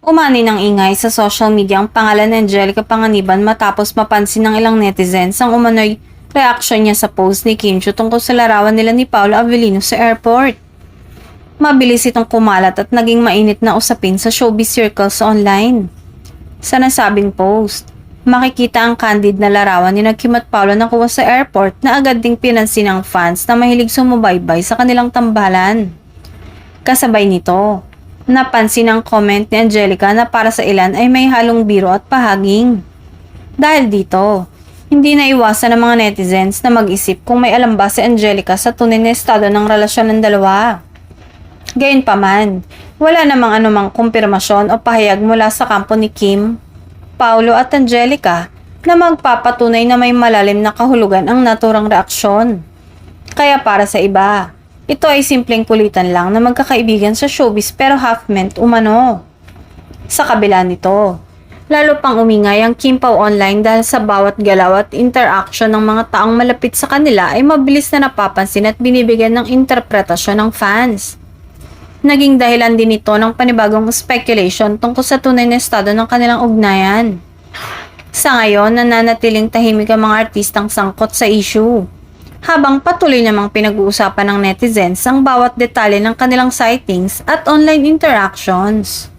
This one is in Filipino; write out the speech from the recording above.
Umani ng ingay sa social media ang pangalan ni Angelica Panganiban matapos mapansin ng ilang netizens ang umano'y reaksyon niya sa post ni Kim Chiu tungkol sa larawan nila ni Paolo Avellino sa airport. Mabilis itong kumalat at naging mainit na usapin sa showbiz circles online. Sa nasabing post, makikita ang candid na larawan ni Kim at Paolo na kuha sa airport na agad ding pinansin ng fans na mahilig sumubaybay sa kanilang tambalan. Kasabay nito, napansin ang comment ni Angelica na para sa ilan ay may halong biro at pahaging. Dahil dito, hindi na iwasan ng mga netizens na mag-isip kung may alam ba si Angelica sa tunay na estado ng relasyon ng dalawa. Gayunpaman, wala namang anumang kumpirmasyon o pahayag mula sa kampo ni Kim, Paolo at Angelica na magpapatunay na may malalim na kahulugan ang naturang reaksyon. Kaya para sa iba, ito ay simpleng kulitan lang na magkakaibigan sa showbiz pero half-meant umano. Sa kabila nito, lalo pang umingay ang Kim Pao online dahil sa bawat galaw at interaction ng mga taong malapit sa kanila ay mabilis na napapansin at binibigyan ng interpretasyon ng fans. Naging dahilan din ito ng panibagong speculation tungkol sa tunay na estado ng kanilang ugnayan. Sa ngayon, nananatiling tahimik ang mga artistang sangkot sa issue, habang patuloy namang pinag-uusapan ng netizens ang bawat detalye ng kanilang sightings at online interactions.